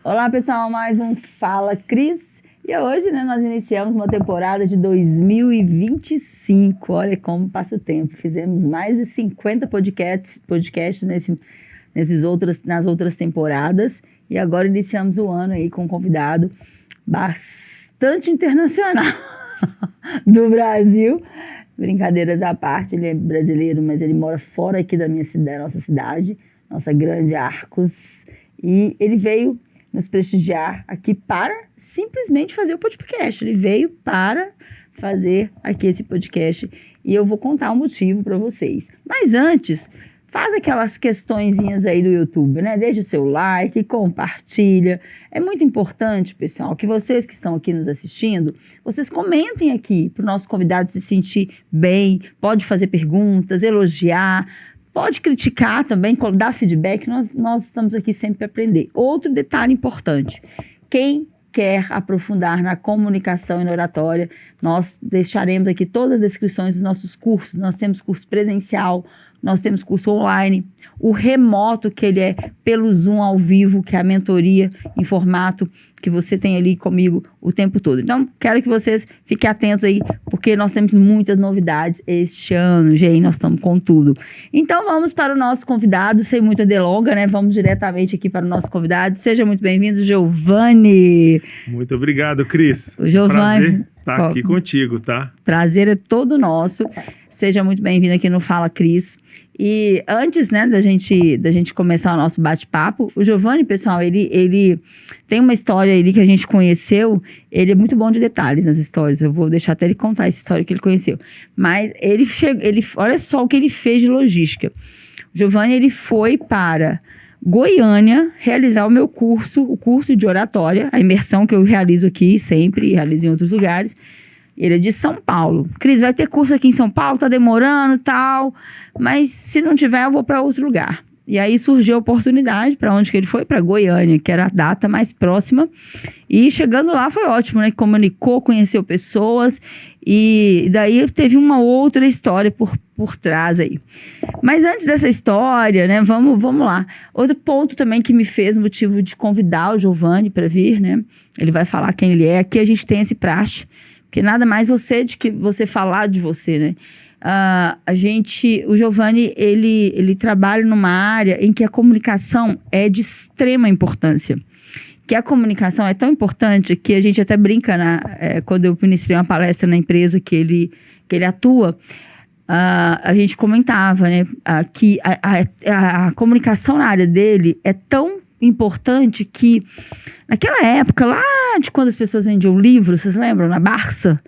Olá, pessoal, mais um Fala Cris. E hoje, nós iniciamos uma temporada de 2025. Olha como passa o tempo. Fizemos mais de 50 podcasts nas outras temporadas. E agora iniciamos o ano aí com um convidado bastante internacional do Brasil. Brincadeiras à parte, ele é brasileiro, mas ele mora fora aqui da nossa cidade, nossa grande Arcos. E ele veio nos prestigiar aqui para simplesmente fazer o podcast. Ele veio para fazer aqui esse podcast e eu vou contar o motivo para vocês. Mas antes, faz aquelas questõezinhas aí do YouTube, né? Deixa o seu like, compartilha. É muito importante, pessoal, que vocês que estão aqui nos assistindo, vocês comentem aqui para o nosso convidado se sentir bem, pode fazer perguntas, elogiar, pode criticar também, dar feedback, nós estamos aqui sempre para aprender. Outro detalhe importante, quem quer aprofundar na comunicação e na oratória, nós deixaremos aqui todas as descrições dos nossos cursos. Nós temos curso presencial, nós temos curso online, o remoto, que ele é pelo Zoom ao vivo, que é a mentoria em formato que você tem ali comigo o tempo todo. Então, quero que vocês fiquem atentos aí, porque nós temos muitas novidades este ano, gente, nós estamos com tudo. Então, vamos para o nosso convidado, sem muita delonga, né? Vamos diretamente aqui para o nosso convidado. Seja muito bem-vindo, Giovanni. Muito obrigado, Cris. O Giovanni. Prazer estar aqui contigo, tá? Prazer é todo nosso. Seja muito bem-vindo aqui no Fala Cris. E antes, né, da gente começar o nosso bate-papo, o Giovanni, pessoal, ele tem uma história ali que a gente conheceu. Ele é muito bom de detalhes nas histórias. Eu vou deixar até ele contar essa história que ele conheceu. Mas olha só o que ele fez de logística. O Giovanni, ele foi para Goiânia realizar o curso de oratória, a imersão que eu realizo aqui sempre, realizo em outros lugares. Ele é de São Paulo. Cris, vai ter curso aqui em São Paulo, tá demorando e tal, mas se não tiver, eu vou para outro lugar. E aí surgiu a oportunidade, para onde que ele foi? Para Goiânia, que era a data mais próxima. E chegando lá foi ótimo, né? Comunicou, conheceu pessoas e daí teve uma outra história por trás aí. Mas antes dessa história, né? Vamos lá. Outro ponto também que me fez motivo de convidar o Giovanni para vir, né? Ele vai falar quem ele é. Aqui a gente tem esse praxe. Porque nada mais de que você falar de você, né? O Giovanni, ele trabalha numa área em que a comunicação é de extrema importância. Que a comunicação é tão importante que a gente até brinca, quando eu ministrei uma palestra na empresa que ele atua, a gente comentava, né? Que a comunicação na área dele é tão importante que naquela época, lá de quando as pessoas vendiam livros, vocês lembram? Na Barça?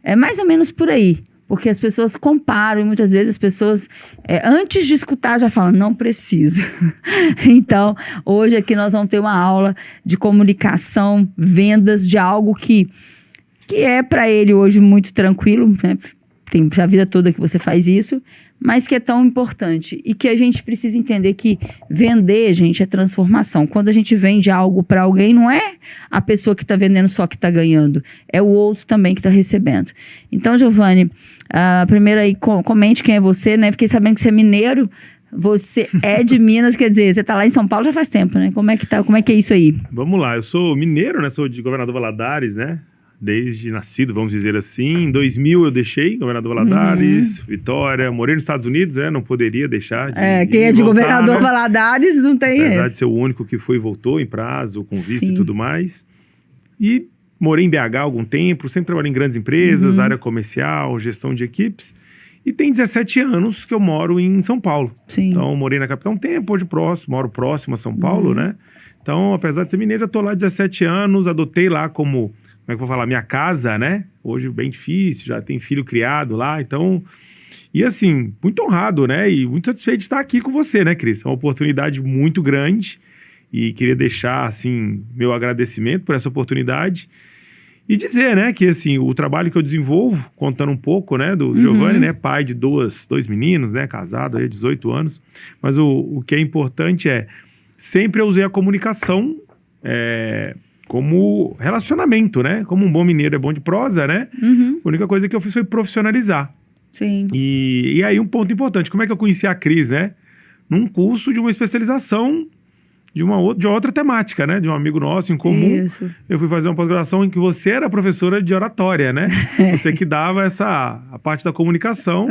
É mais ou menos por aí. Porque as pessoas comparam e muitas vezes as pessoas, antes de escutar, já falam, não precisa. Então, hoje aqui nós vamos ter uma aula de comunicação, vendas, de algo que é para ele hoje muito tranquilo, né? Tem a vida toda que você faz isso, mas que é tão importante e que a gente precisa entender que vender, gente, é transformação. Quando a gente vende algo para alguém, não é a pessoa que está vendendo só que está ganhando, é o outro também que está recebendo. Então, Giovanni, primeiro aí, comente quem é você, né? Fiquei sabendo que você é mineiro, você é de Minas, quer dizer, você está lá em São Paulo já faz tempo, né? Como é que é isso aí? Vamos lá, eu sou mineiro, né? Sou de Governador Valadares, né? Desde nascido, vamos dizer assim. Em 2000 eu deixei Governador Valadares, Vitória, morei nos Estados Unidos, não poderia deixar quem é de voltar, Governador, né? Valadares não tem apesar de ser o único que foi e voltou em prazo, com visto e tudo mais. E morei em BH há algum tempo, sempre trabalhei em grandes empresas, área comercial, gestão de equipes. E tem 17 anos que eu moro em São Paulo. Sim. Então, morei na capital um tempo, hoje moro próximo a São Paulo, né? Então, apesar de ser mineiro, eu tô lá há 17 anos, adotei lá como é que eu vou falar? Minha casa, né? Hoje bem difícil, já tem filho criado lá, então... E assim, muito honrado, né? E muito satisfeito de estar aqui com você, né, Cris? É uma oportunidade muito grande e queria deixar, assim, meu agradecimento por essa oportunidade e dizer, né, que assim, o trabalho que eu desenvolvo, contando um pouco, né, do Giovanni, né, pai de dois meninos, né, casado aí há 18 anos, mas o que é importante sempre eu usei a comunicação como relacionamento, né? Como um bom mineiro é bom de prosa, né? A única coisa que eu fiz foi profissionalizar. Sim. E aí um ponto importante, como é que eu conheci a Cris, né? Num curso de uma especialização de outra temática, né? De um amigo nosso em comum. Isso. Eu fui fazer uma pós-graduação em que você era professora de oratória, né? Você que dava a parte da comunicação.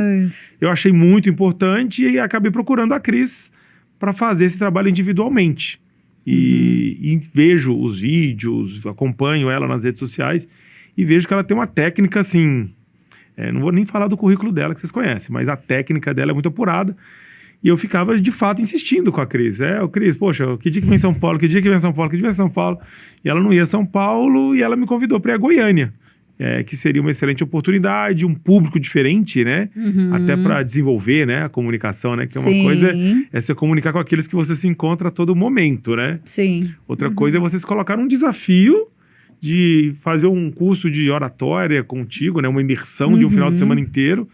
Eu achei muito importante e acabei procurando a Cris para fazer esse trabalho individualmente. E vejo os vídeos, acompanho ela nas redes sociais e vejo que ela tem uma técnica assim... não vou nem falar do currículo dela, que vocês conhecem, mas a técnica dela é muito apurada. E eu ficava, de fato, insistindo com a Cris. Cris, poxa, que dia que vem São Paulo? Que dia que vem São Paulo? Que dia que vem São Paulo? E ela não ia a São Paulo e ela me convidou para ir a Goiânia. Que seria uma excelente oportunidade, um público diferente, né? Até para desenvolver, né, a comunicação, né? Que é uma coisa é você comunicar com aqueles que você se encontra a todo momento, né? Sim. Outra coisa é vocês colocar um desafio de fazer um curso de oratória contigo, né? Uma imersão de um final de semana inteiro.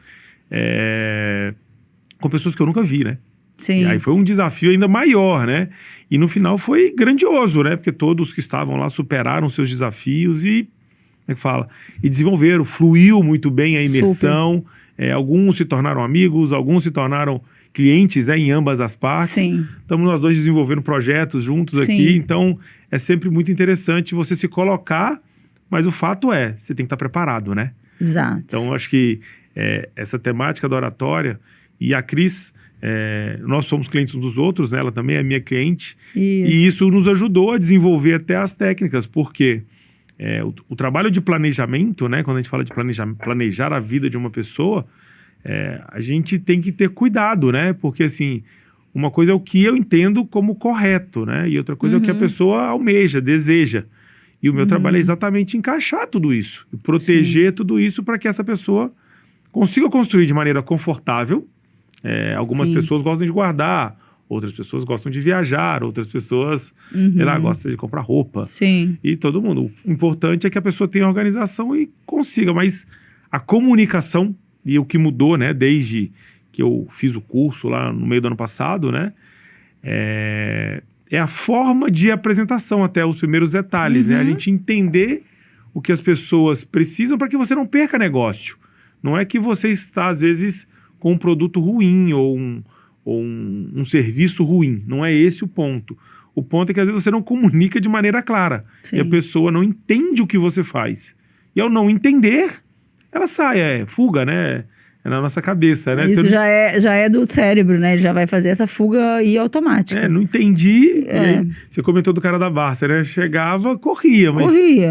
Com pessoas que eu nunca vi, né? Sim. E aí foi um desafio ainda maior, né? E no final foi grandioso, né? Porque todos que estavam lá superaram seus desafios e, como é que fala? E desenvolveram, fluiu muito bem a imersão. Alguns se tornaram amigos, alguns se tornaram clientes, né? Em ambas as partes. Sim. Estamos nós dois desenvolvendo projetos juntos aqui. Então, é sempre muito interessante você se colocar, mas o fato você tem que estar preparado, né? Exato. Então, eu acho que essa temática da oratória... E a Cris, nós somos clientes uns dos outros, né? Ela também é minha cliente. Isso. E isso nos ajudou a desenvolver até as técnicas, porque o trabalho de planejamento, né? Quando a gente fala de planejar a vida de uma pessoa, a gente tem que ter cuidado, né? Porque, assim, uma coisa é o que eu entendo como correto, né? E outra coisa é o que a pessoa almeja, deseja. E o meu trabalho é exatamente encaixar tudo isso, e proteger tudo isso para que essa pessoa consiga construir de maneira confortável. Algumas pessoas gostam de guardar, outras pessoas gostam de viajar, outras pessoas gostam de comprar roupa. Sim. E todo mundo. O importante é que a pessoa tenha organização e consiga. Mas a comunicação, e o que mudou, né, desde que eu fiz o curso lá no meio do ano passado, né, é a forma de apresentação, até os primeiros detalhes, né? A gente entender o que as pessoas precisam para que você não perca negócio. Não é que você está, às vezes, com um produto ruim ou um serviço ruim. Não é esse o ponto. O ponto é que, às vezes, você não comunica de maneira clara. Sim. E a pessoa não entende o que você faz. E ao não entender, ela sai, fuga, né? É na nossa cabeça, né? Isso já é do cérebro, né? Ele já vai fazer essa fuga e automática. Não entendi. E aí, você comentou do cara da Barça, né? Chegava, corria.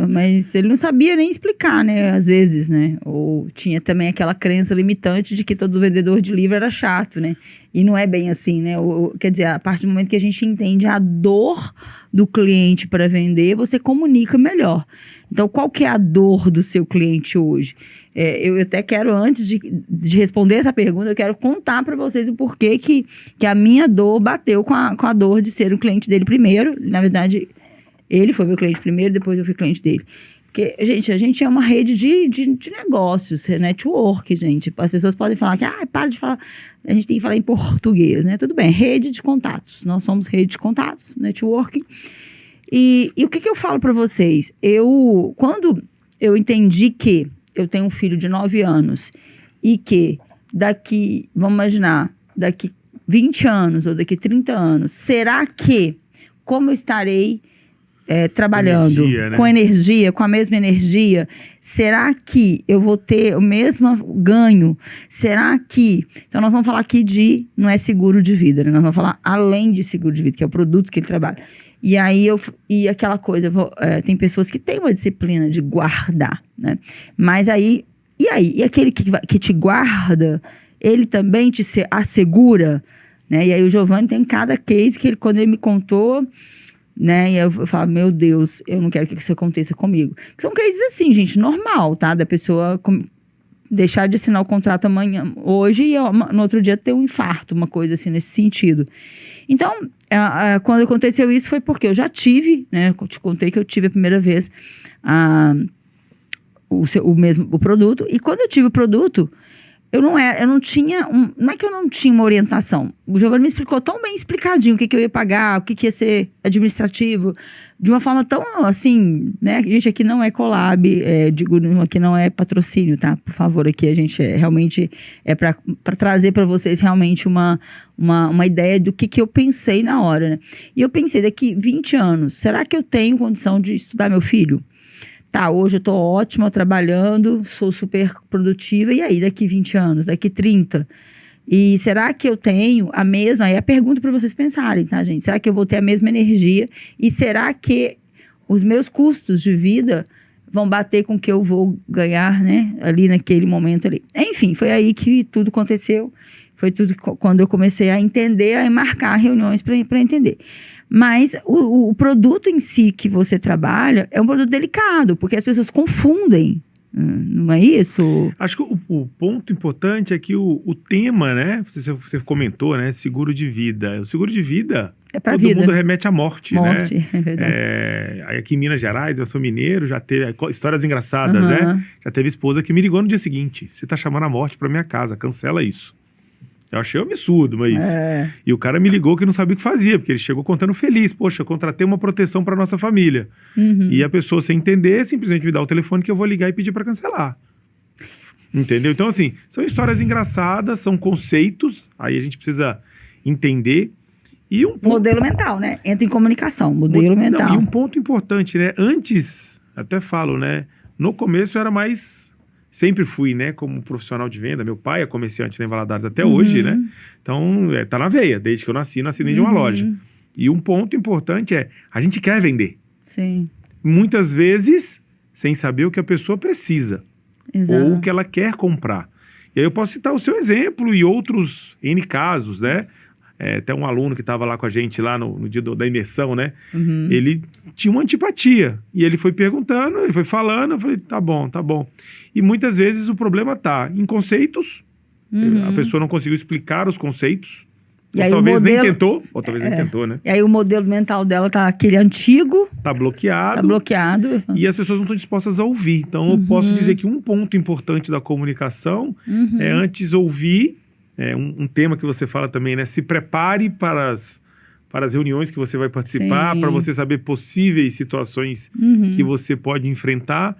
Mas ele não sabia nem explicar, né? Às vezes, né? Ou tinha também aquela crença limitante de que todo vendedor de livro era chato, né? E não é bem assim, né? Quer dizer, a partir do momento que a gente entende a dor do cliente para vender, você comunica melhor. Então, qual que é a dor do seu cliente hoje? Eu até quero, antes de responder essa pergunta, eu quero contar para vocês o porquê que a minha dor bateu com a dor de ser o cliente dele primeiro. Na verdade, ele foi meu cliente primeiro, depois eu fui cliente dele. Porque, gente, a gente é uma rede de negócios, network, gente. As pessoas podem falar que, para de falar, a gente tem que falar em português, né? Tudo bem, rede de contatos. Nós somos rede de contatos, networking. E o que eu falo para vocês? Quando eu entendi que eu tenho um filho de 9 anos e que vamos imaginar, daqui 20 anos ou daqui 30 anos, será que, como eu estarei trabalhando com energia, com a mesma energia, será que eu vou ter o mesmo ganho? Será que... Então, nós vamos falar aqui não é seguro de vida, né? Nós vamos falar além de seguro de vida, que é o produto que ele trabalha. E aí, aquela coisa, tem pessoas que têm uma disciplina de guardar, né? Mas aí, e aquele que te guarda, ele também te assegura, né? E aí o Giovanni tem cada case que quando ele me contou, né? E eu falo, meu Deus, eu não quero que isso aconteça comigo. São cases assim, gente, normal, tá? Da pessoa deixar de assinar o contrato hoje e no outro dia ter um infarto, uma coisa assim nesse sentido. Então, quando aconteceu isso foi porque eu já tive, né? Eu te contei que eu tive a primeira vez o produto. E quando eu tive o produto, eu não tinha, não é que eu não tinha uma orientação. O Giovanni me explicou tão bem explicadinho o que eu ia pagar, o que ia ser administrativo, de uma forma tão assim, né? A gente aqui não é collab, digo, aqui não é patrocínio, tá? Por favor, aqui a gente realmente é para trazer para vocês realmente uma ideia do que eu pensei na hora, né? E eu pensei, daqui 20 anos, será que eu tenho condição de estudar meu filho? Tá, hoje eu tô ótima trabalhando, sou super produtiva, e aí daqui 20 anos, daqui 30? E será que eu tenho a mesma? Aí é a pergunta para vocês pensarem, tá, gente? Será que eu vou ter a mesma energia? E será que os meus custos de vida vão bater com o que eu vou ganhar, né? Ali naquele momento ali. Enfim, foi aí que tudo aconteceu. Foi tudo quando eu comecei a entender, a marcar reuniões para entender. Mas o produto em si que você trabalha é um produto delicado, porque as pessoas confundem. Não é isso? Acho que o ponto importante é que o tema, né? Você comentou, né? Seguro de vida. O seguro de vida, todo vida, mundo remete à morte, morte, né? É verdade. Aqui em Minas Gerais, eu sou mineiro, já teve histórias engraçadas, né? Já teve esposa que me ligou no dia seguinte. Você tá chamando a morte pra minha casa, cancela isso. Eu achei um absurdo, mas... E o cara me ligou que não sabia o que fazia, porque ele chegou contando feliz. Poxa, eu contratei uma proteção para nossa família. E a pessoa, sem entender, simplesmente me dá o telefone que eu vou ligar e pedir para cancelar. Entendeu? Então, assim, são histórias engraçadas, são conceitos, aí a gente precisa entender. E um ponto... Modelo mental, né? Entra em comunicação, modelo mental. Não, e um ponto importante, né? Antes, até falo, né? No começo eu era mais... Sempre fui, né, como profissional de venda. Meu pai é comerciante em Valadares até hoje, né? Então, tá na veia. Desde que eu nasci dentro de uma loja. E um ponto importante é, a gente quer vender. Sim. Muitas vezes, sem saber o que a pessoa precisa. Exato. Ou o que ela quer comprar. E aí eu posso citar o seu exemplo e outros N casos, né? Até um aluno que estava lá com a gente lá no dia da imersão, né? Ele tinha uma antipatia. E ele foi perguntando, ele foi falando, eu falei, tá bom, tá bom. E muitas vezes o problema tá em conceitos, a pessoa não conseguiu explicar os conceitos, E ou aí talvez o modelo... nem tentou, ou talvez nem tentou, né? E aí o modelo mental dela tá aquele antigo, Tá bloqueado. tá bloqueado. E as pessoas não estão dispostas a ouvir. Então eu posso dizer que um ponto importante da comunicação é antes ouvir, um tema que você fala também, né? Se prepare para as reuniões que você vai participar, para você saber possíveis situações que você pode enfrentar.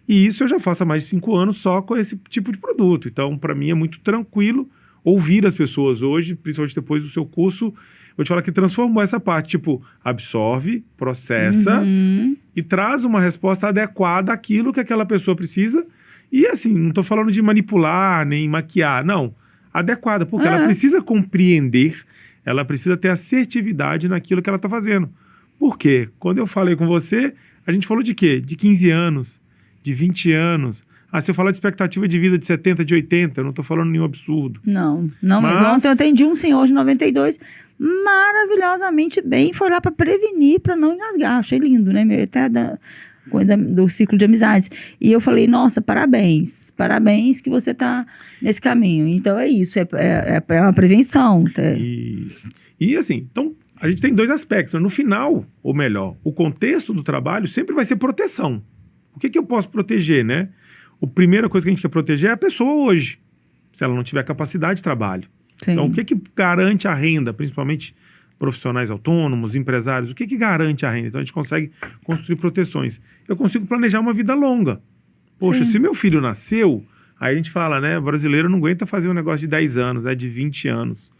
E isso eu já faço há mais de 5 anos só com esse tipo de produto. Então, para mim, é muito tranquilo ouvir as pessoas hoje, principalmente depois do seu curso. Vou te falar que transformou essa parte, tipo, absorve, processa e traz uma resposta adequada àquilo que aquela pessoa precisa. E assim, não estou falando de manipular, nem maquiar, não. Adequada, porque ela precisa compreender, ela precisa ter assertividade naquilo que ela está fazendo. Por quê? Quando eu falei com você, a gente falou de quê? De 15 anos, de 20 anos. Se eu falar de expectativa de vida de 70, de 80, eu não estou falando nenhum absurdo. Não, mas ontem eu atendi um senhor de 92, maravilhosamente bem, foi lá para prevenir, para não engasgar. Achei lindo, né? Até do ciclo de amizades. E eu falei, nossa, parabéns que você está nesse caminho. Então é isso, é uma prevenção. E assim, então a gente tem 2 aspectos. No final, ou melhor, o contexto do trabalho sempre vai ser proteção. O que eu posso proteger, né? A primeira coisa que a gente quer proteger é a pessoa hoje, se ela não tiver capacidade de trabalho. Sim. Então, o que garante a renda, principalmente profissionais autônomos, empresários, o que garante a renda? Então, a gente consegue construir proteções. Eu consigo planejar uma vida longa. Poxa, se meu filho nasceu, aí a gente fala, né, o brasileiro não aguenta fazer um negócio de 10 anos, de 20 anos.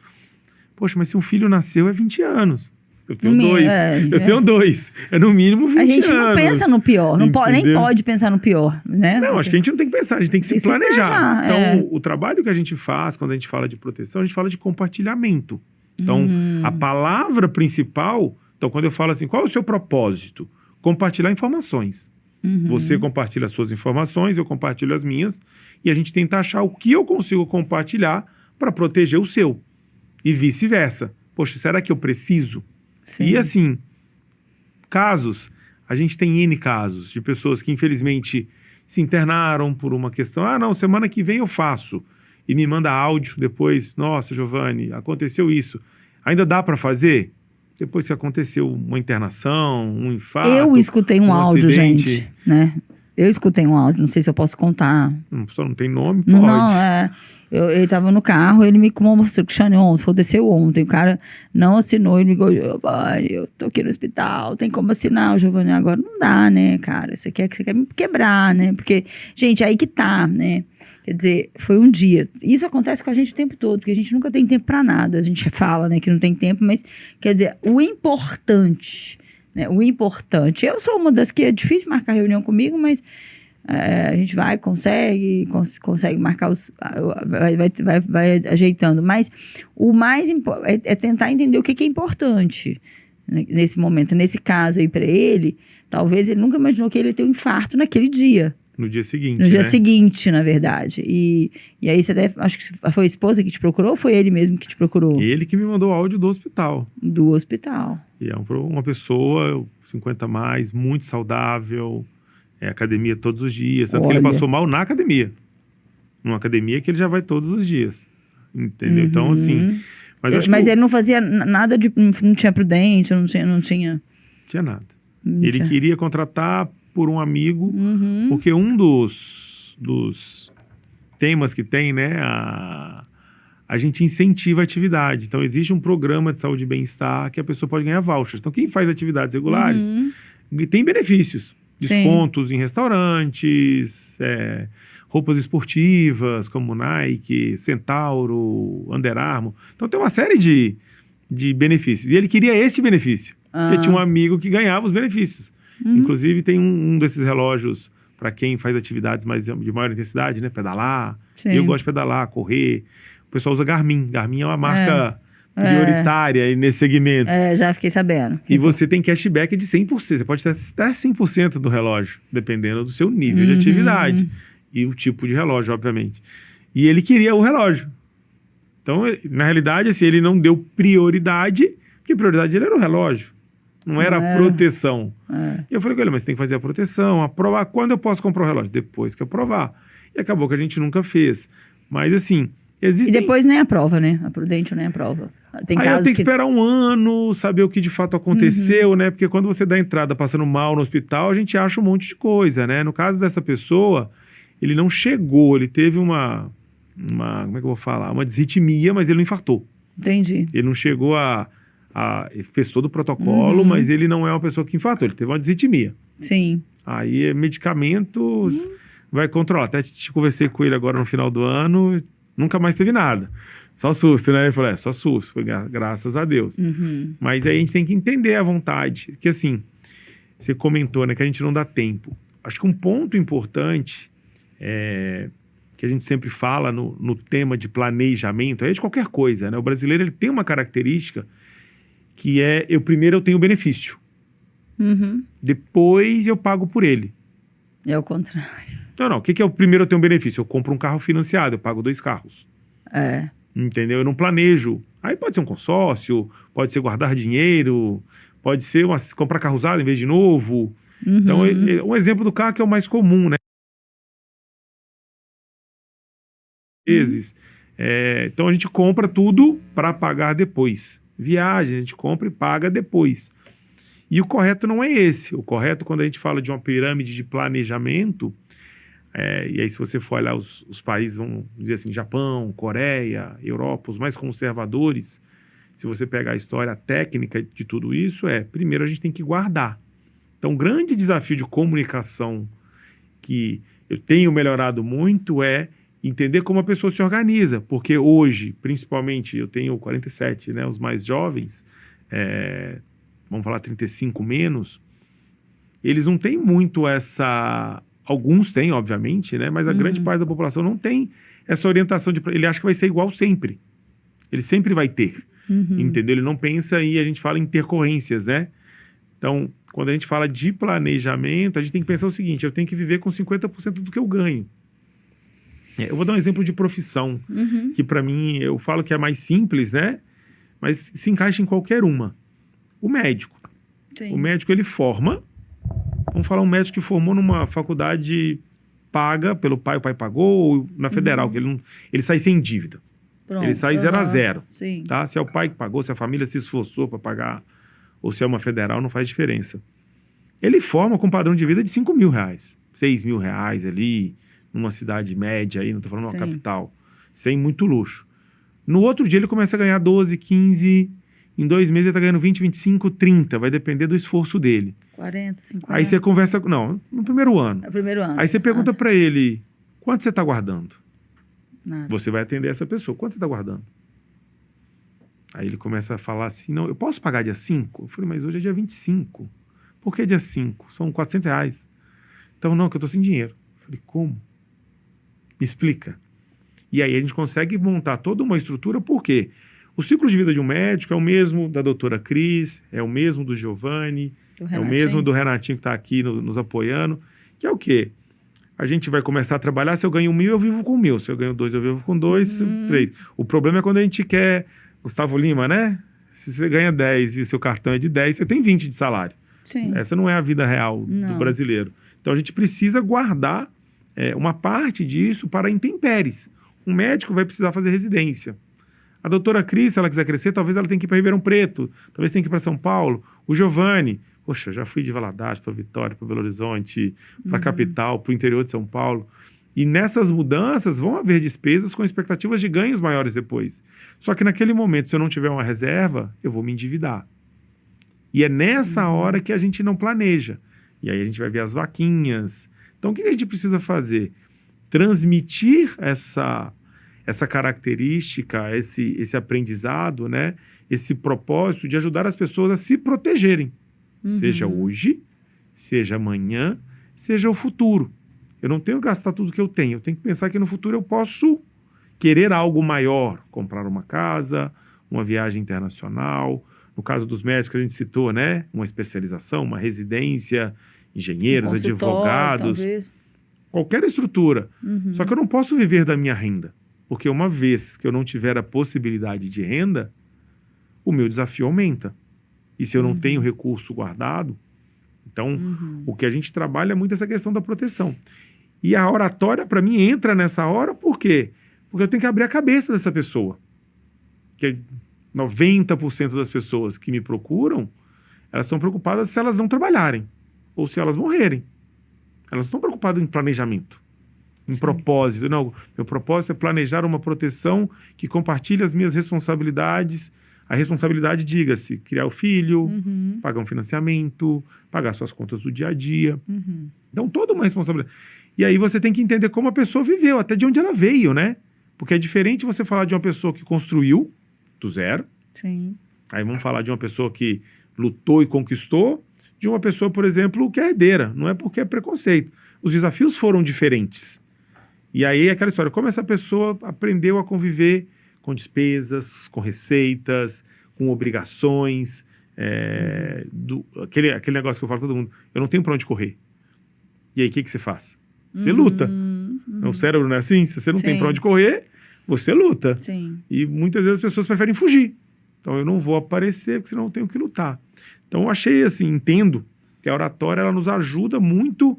Poxa, mas se um filho nasceu, é 20 anos. Eu tenho 2. Eu tenho 2. É no mínimo 20 anos. A gente não pensa no pior. Nem pode pensar no pior, né? Não, acho que a gente não tem que pensar. A gente tem que se planejar. Então, o trabalho que a gente faz, quando a gente fala de proteção, a gente fala de compartilhamento. Então, a palavra principal... Então, quando eu falo assim, qual é o seu propósito? Compartilhar informações. Você compartilha as suas informações, eu compartilho as minhas. E a gente tenta achar o que eu consigo compartilhar para proteger o seu. E vice-versa. Poxa, será que eu preciso? Sim. E assim, casos, a gente tem N casos de pessoas que infelizmente se internaram por uma questão, não, semana que vem eu faço, e me manda áudio depois, nossa, Giovanni, aconteceu isso, ainda dá para fazer? Depois que aconteceu uma internação, um infarto, eu escutei um áudio, acidente. gente, né? Eu escutei um áudio, não sei se eu posso contar. Só não tem nome, pode. Não. Ele tava no carro, ele me mostrou que Cristiane ontem, aconteceu ontem. O cara não assinou, ele me ligou, Giovanni, eu tô aqui no hospital, tem como assinar, o Giovanni, agora não dá, né, cara? Você quer me quebrar, né? Porque, gente, aí que tá, né? Quer dizer, foi um dia. Isso acontece com a gente o tempo todo, porque a gente nunca tem tempo pra nada. A gente fala, né, que não tem tempo, mas, quer dizer, o importante, né? O importante. Eu sou uma das que é difícil marcar reunião comigo, mas a gente consegue marcar vai ajeitando. Mas o mais importante é tentar entender o que é importante, né, nesse momento. Nesse caso aí para ele, talvez ele nunca imaginou que ele ia ter um infarto naquele dia. No dia seguinte, No dia seguinte, na verdade. E aí você até, acho que foi a esposa que te procurou ou foi ele mesmo que te procurou? Ele que me mandou áudio do hospital. Do hospital. E é uma pessoa, 50 mais, muito saudável, academia todos os dias. Tanto que ele passou mal na academia. Numa academia que ele já vai todos os dias. Entendeu? Então, assim... Mas ele não fazia nada de... Não tinha prudente, não tinha... Tinha nada. Ele queria contratar por um amigo, porque um dos temas que tem, né? A gente incentiva a atividade. Então, existe um programa de saúde e bem-estar que a pessoa pode ganhar vouchers. Então, quem faz atividades regulares tem benefícios. Descontos Sim. em restaurantes, roupas esportivas como Nike, Centauro, Under Armour. Então, tem uma série de benefícios. E ele queria esse benefício, porque tinha um amigo que ganhava os benefícios. Inclusive, tem um desses relógios para quem faz atividades de maior intensidade, né? Pedalar. Sim. Eu gosto de pedalar, correr. O pessoal usa Garmin. Garmin é uma marca prioritária nesse segmento. Já fiquei sabendo. E você tem cashback de 100%. Você pode ter até 100% do relógio, dependendo do seu nível de atividade. E o tipo de relógio, obviamente. E ele queria o relógio. Então, na realidade, assim, ele não deu prioridade, porque a prioridade dele era o relógio. Não era a proteção. E eu falei com ele, mas tem que fazer a proteção, aprovar. Quando eu posso comprar o relógio? Depois que eu provar. E acabou que a gente nunca fez. Mas assim, existem... E depois nem aprova, né? A Prudential nem aprova. Tem Aí eu tenho que esperar um ano, saber o que de fato aconteceu, né? Porque quando você dá entrada passando mal no hospital, a gente acha um monte de coisa, né? No caso dessa pessoa, ele não chegou, ele teve uma como é que eu vou falar? Uma disritmia, mas ele não infartou. Entendi. Ele não chegou fez todo o protocolo, mas ele não é uma pessoa que infartou, ele teve uma disritmia. Sim. Aí medicamentos vai controlar. Até conversei com ele agora no final do ano, nunca mais teve nada. Só susto, né? Ele falou, só susto, foi graças a Deus. Mas aí a gente tem que entender a vontade, porque assim, você comentou, né, que a gente não dá tempo. Acho que um ponto importante que a gente sempre fala no tema de planejamento, de qualquer coisa, né? O brasileiro ele tem uma característica que primeiro eu tenho o benefício. Depois eu pago por ele. É o contrário. Não. O que é o primeiro eu tenho um benefício? Eu compro um carro financiado, eu pago 2 carros. Entendeu? Eu não planejo. Aí pode ser um consórcio, pode ser guardar dinheiro, pode ser comprar carro usado em vez de novo. Então, um exemplo do carro que é o mais comum, né? Então, a gente compra tudo para pagar depois. Viagem, a gente compra e paga depois. E o correto não é esse. O correto, quando a gente fala de uma pirâmide de planejamento, e aí se você for olhar os países, vamos dizer assim, Japão, Coreia, Europa, os mais conservadores, se você pegar a história técnica de tudo isso, primeiro a gente tem que guardar. Então, o grande desafio de comunicação que eu tenho melhorado muito entender como a pessoa se organiza, porque hoje, principalmente, eu tenho 47, né, os mais jovens, vamos falar 35 menos, eles não têm muito alguns têm, obviamente, né, mas a grande parte da população não tem essa orientação, ele acha que vai ser igual sempre, ele sempre vai ter, entendeu? Ele não pensa e a gente fala em intercorrências, né? Então, quando a gente fala de planejamento, a gente tem que pensar o seguinte, eu tenho que viver com 50% do que eu ganho. Eu vou dar um exemplo de profissão, que para mim, eu falo que é mais simples, né? Mas se encaixa em qualquer uma. O médico. Sim. O médico, ele forma. Vamos falar um médico que formou numa faculdade paga pelo pai, o pai pagou, ou na federal, que ele sai sem dívida. Pronto. Ele sai 0 a 0. Sim. Tá? Se é o pai que pagou, se a família se esforçou para pagar, ou se é uma federal, não faz diferença. Ele forma com um padrão de vida de R$5.000. R$6.000 ali, numa cidade média aí, não tô falando uma Sim. capital, sem muito luxo. No outro dia ele começa a ganhar 12, 15, em 2 meses ele tá ganhando 20, 25, 30, vai depender do esforço dele. 40, 50. Aí você conversa, não, no primeiro ano. É o primeiro ano. Aí você pergunta pra ele, quanto você tá guardando? Nada. Você vai atender essa pessoa, quanto você tá guardando? Aí ele começa a falar assim, não, eu posso pagar dia 5? Eu falei, mas hoje é dia 25. Por que dia 5? São R$400. Então, não, que eu tô sem dinheiro. Eu falei, como? Me explica. E aí a gente consegue montar toda uma estrutura, por quê? O ciclo de vida de um médico é o mesmo da doutora Cris, é o mesmo do Giovanni, é o mesmo do Renatinho que está aqui nos apoiando, que é o quê? A gente vai começar a trabalhar, se eu ganho 1.000, eu vivo com 1.000, se eu ganho 2, eu vivo com 2, 3. O problema é quando a gente quer, Gustavo Lima, né? Se você ganha 10 e seu cartão é de 10, você tem 20 de salário. Sim. Essa não é a vida real do brasileiro. Então a gente precisa guardar uma parte disso para intempéries. Um médico vai precisar fazer residência. A doutora Cris, se ela quiser crescer, talvez ela tenha que ir para Ribeirão Preto, talvez tenha que ir para São Paulo. O Giovanni, poxa, eu já fui de Valadares para Vitória, para Belo Horizonte, para a capital, para o interior de São Paulo. E nessas mudanças vão haver despesas com expectativas de ganhos maiores depois. Só que naquele momento, se eu não tiver uma reserva, eu vou me endividar. E é nessa hora que a gente não planeja. E aí a gente vai ver as vaquinhas. Então o que a gente precisa fazer? Transmitir essa característica, esse aprendizado, né? Esse propósito de ajudar as pessoas a se protegerem. Seja hoje, seja amanhã, seja o futuro. Eu não tenho que gastar tudo que eu tenho que pensar que no futuro eu posso querer algo maior, comprar uma casa, uma viagem internacional. No caso dos médicos que a gente citou, né? Uma especialização, uma residência, engenheiros, advogados, talvez. Qualquer estrutura. Só que eu não posso viver da minha renda, porque uma vez que eu não tiver a possibilidade de renda, o meu desafio aumenta. E se eu não tenho recurso guardado, então o que a gente trabalha é muito essa questão da proteção. E a oratória, para mim, entra nessa hora, por quê? Porque eu tenho que abrir a cabeça dessa pessoa. Que 90% das pessoas que me procuram, elas estão preocupadas se elas não trabalharem ou se elas morrerem. Elas não estão preocupadas em planejamento, em propósito. Não, meu propósito é planejar uma proteção que compartilhe as minhas responsabilidades. A responsabilidade, diga-se, criar o filho, pagar um financiamento, pagar suas contas do dia a dia. Então, toda uma responsabilidade. E aí você tem que entender como a pessoa viveu, até de onde ela veio, né? Porque é diferente você falar de uma pessoa que construiu do zero. Sim. Aí vamos falar de uma pessoa que lutou e conquistou, de uma pessoa, por exemplo, que é herdeira. Não é porque é preconceito. Os desafios foram diferentes. E aí é aquela história, como essa pessoa aprendeu a conviver com despesas, com receitas, com obrigações, aquele negócio que eu falo pra todo mundo, eu não tenho pra onde correr. E aí o que você faz? Você luta. O cérebro não é assim? Se você não tem pra onde correr, você luta. Sim. E muitas vezes as pessoas preferem fugir. Então eu não vou aparecer, porque senão eu tenho que lutar. Então eu achei assim, entendo que a oratória ela nos ajuda muito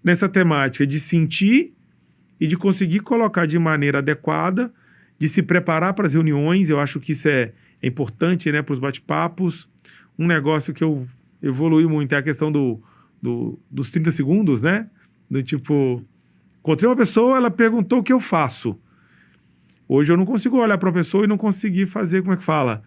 nessa temática de sentir e de conseguir colocar de maneira adequada, de se preparar para as reuniões. Eu acho que isso é importante, né, para os bate-papos. Um negócio que eu evolui muito é a questão dos 30 segundos, né? Do tipo, encontrei uma pessoa, ela perguntou o que eu faço. Hoje eu não consigo olhar para a pessoa e não conseguir fazer, como é que fala?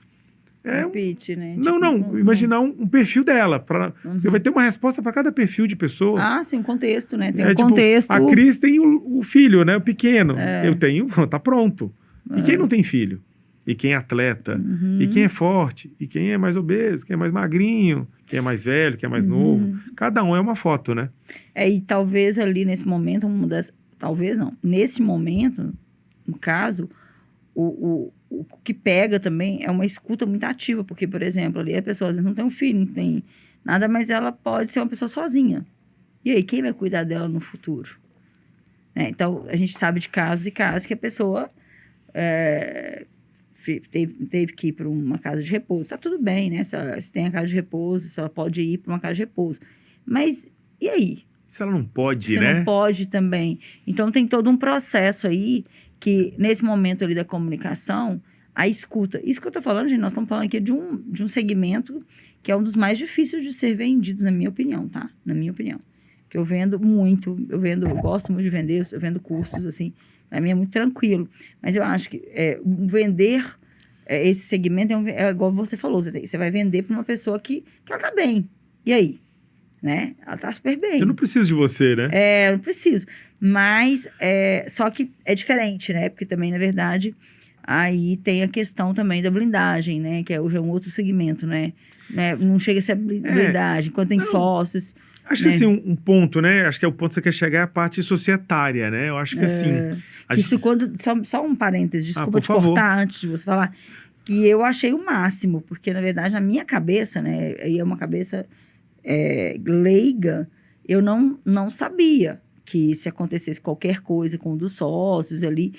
Pitch, né? Não, imaginar um perfil dela. Porque vai ter uma resposta para cada perfil de pessoa. Ah, sim, um contexto, né? Tem tipo, contexto. A Cris tem o filho, né? O pequeno. Eu tenho, tá pronto. E quem não tem filho? E quem é atleta? E quem é forte? E quem é mais obeso? Quem é mais magrinho? Quem é mais velho? Quem é mais novo? Cada um é uma foto, né? E talvez ali nesse momento, talvez não. Nesse momento, no caso, o que pega também é uma escuta muito ativa. Porque, por exemplo, ali a pessoa às vezes não tem um filho, não tem nada, mas ela pode ser uma pessoa sozinha. E aí, quem vai cuidar dela no futuro? Né? Então, a gente sabe de casos e casos que a pessoa teve que ir para uma casa de repouso. Tá tudo bem, né? Se tem a casa de repouso, se ela pode ir para uma casa de repouso. Mas, e aí? Se ela não pode, Você né? não pode também. Então, tem todo um processo aí que, nesse momento ali da comunicação, a escuta. Isso que eu tô falando, gente, nós estamos falando aqui de um segmento que é um dos mais difíceis de ser vendidos, na minha opinião, tá? Na minha opinião. Porque eu vendo muito, eu gosto muito de vender, eu vendo cursos, assim, para mim é muito tranquilo. Mas eu acho que vender esse segmento é igual você falou, você vai vender para uma pessoa que ela tá bem. E aí? Né? Ela tá super bem. Eu não preciso de você, né? Eu não preciso. Mas, só que é diferente, né? Porque também, na verdade, aí tem a questão também da blindagem, né? Que hoje é um outro segmento, né? Não chega a ser blindagem, quando tem sócios. Acho que assim, um ponto, né? Acho que é o ponto que você quer chegar é a parte societária, né? Eu acho que assim... Isso quando... Só um parênteses, desculpa por te favor. cortar antes de você falar. Que eu achei o máximo, porque, na verdade, na minha cabeça, né? Aí é uma cabeça leiga, eu não sabia que se acontecesse qualquer coisa com um dos sócios ali,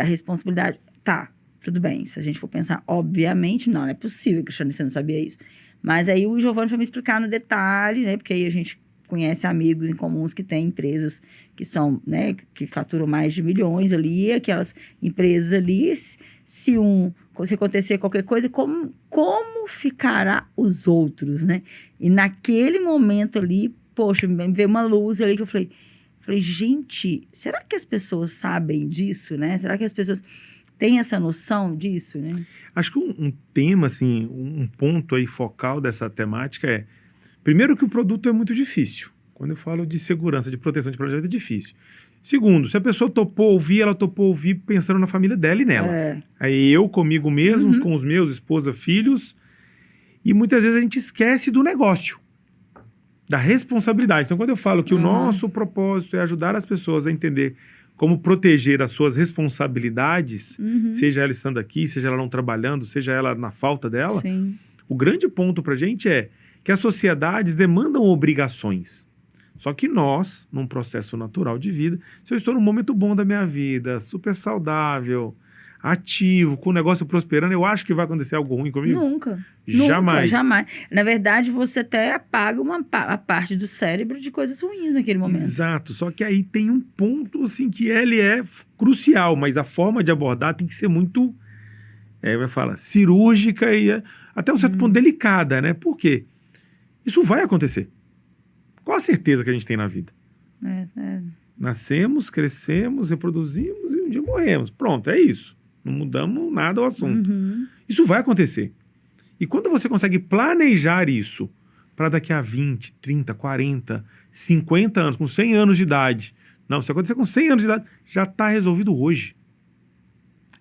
a responsabilidade... Tá, tudo bem. Se a gente for pensar, obviamente, não é possível, Cristiane, você não sabia isso. Mas aí o Giovanni foi me explicar no detalhe, né? Porque aí a gente conhece amigos em comuns que têm empresas que são, né? Que faturam mais de milhões ali, aquelas empresas ali, se acontecer qualquer coisa, como ficará os outros, né? E naquele momento ali, poxa, me veio uma luz ali que eu falei, gente, será que as pessoas sabem disso, né? Será que as pessoas têm essa noção disso, né? Acho que um tema, assim, um ponto aí focal dessa temática é, primeiro que o produto é muito difícil. Quando eu falo de segurança, de proteção de projeto, é difícil. Segundo, se a pessoa topou ouvir, ela topou ouvir pensando na família dela e nela. Aí eu, comigo mesmo, com os meus, esposa, filhos, e muitas vezes a gente esquece do negócio, da responsabilidade. Então, quando eu falo que o nosso propósito é ajudar as pessoas a entender como proteger as suas responsabilidades, seja ela estando aqui, seja ela não trabalhando, seja ela na falta dela, Sim. O grande ponto para a gente é que as sociedades demandam obrigações. Só que nós, num processo natural de vida, se eu estou num momento bom da minha vida, super saudável, ativo, com o negócio prosperando, eu acho que vai acontecer algo ruim comigo? Nunca. Jamais. Jamais. Na verdade, você até apaga a parte do cérebro de coisas ruins naquele momento. Exato. Só que aí tem um ponto assim que ele é crucial, mas a forma de abordar tem que ser muito, vai falar, cirúrgica e até um certo ponto delicada, né? Por quê? Isso vai acontecer. Qual a certeza que a gente tem na vida? Nascemos, crescemos, reproduzimos e um dia morremos. Pronto, é isso. Não mudamos nada ao assunto. Isso vai acontecer. E quando você consegue planejar isso para daqui a 20, 30, 40, 50 anos, com 100 anos de idade. Não, se acontecer com 100 anos de idade, já está resolvido hoje.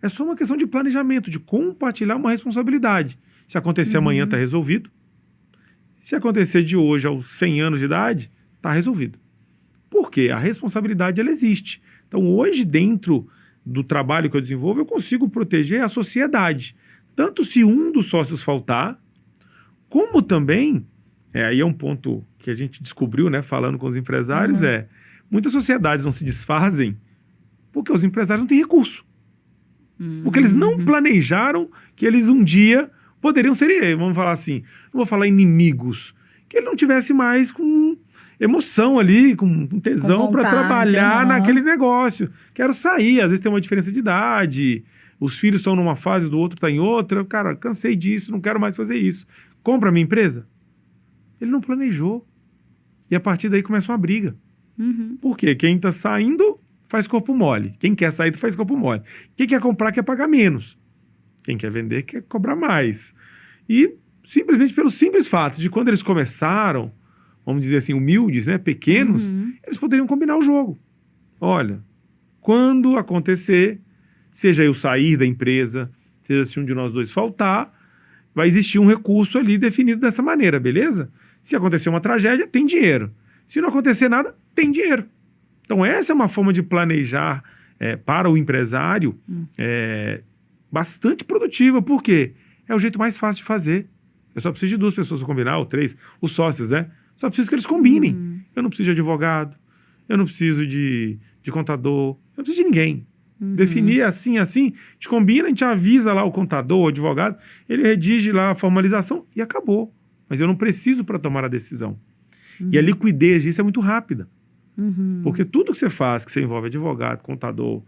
É só uma questão de planejamento, de compartilhar uma responsabilidade. Se acontecer amanhã, está resolvido. Se acontecer de hoje aos 100 anos de idade, está resolvido. Por quê? A responsabilidade, ela existe. Então, hoje, dentro do trabalho que eu desenvolvo, eu consigo proteger a sociedade. Tanto se um dos sócios faltar, como também, aí é um ponto que a gente descobriu, né, falando com os empresários, muitas sociedades não se desfazem porque os empresários não têm recurso. Porque eles não planejaram que eles um dia poderiam ser, vamos falar assim, não vou falar inimigos, que ele não tivesse mais com emoção ali, com tesão para trabalhar naquele negócio. Quero sair, às vezes tem uma diferença de idade, os filhos estão numa fase, do outro está em outra. Cara, cansei disso, não quero mais fazer isso. Compra a minha empresa? Ele não planejou. E a partir daí começa uma briga. Por quê? Quem está saindo faz corpo mole. Quem quer sair faz corpo mole. Quem quer comprar quer pagar menos. Quem quer vender quer cobrar mais. E simplesmente pelo simples fato de quando eles começaram, vamos dizer assim, humildes, né, pequenos, eles poderiam combinar o jogo. Olha, quando acontecer, seja eu sair da empresa, seja se um de nós dois faltar, vai existir um recurso ali definido dessa maneira, beleza? Se acontecer uma tragédia, tem dinheiro. Se não acontecer nada, tem dinheiro. Então essa é uma forma de planejar para o empresário bastante produtiva. Por quê? É o jeito mais fácil de fazer. Eu só preciso de 2 pessoas para combinar, ou 3, os sócios, né? Só preciso que eles combinem. Eu não preciso de advogado, eu não preciso de contador, eu não preciso de ninguém. Definir assim, a gente combina, a gente avisa lá o contador, o advogado, ele redige lá a formalização e acabou. Mas eu não preciso para tomar a decisão. E a liquidez disso é muito rápida. Porque tudo que você faz, que você envolve advogado, contador,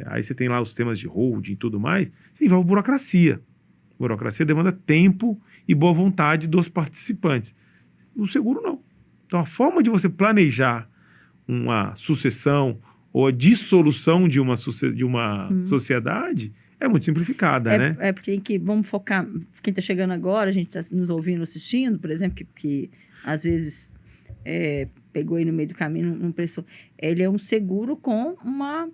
aí você tem lá os temas de holding e tudo mais, você envolve burocracia. Burocracia demanda tempo e boa vontade dos participantes. O seguro não. Então, a forma de você planejar uma sucessão ou a dissolução de uma sociedade é muito simplificada, né? É porque vamos focar... Quem está chegando agora, a gente está nos ouvindo, assistindo, por exemplo, que às vezes pegou aí no meio do caminho, não prestou. Ele é um seguro com uma...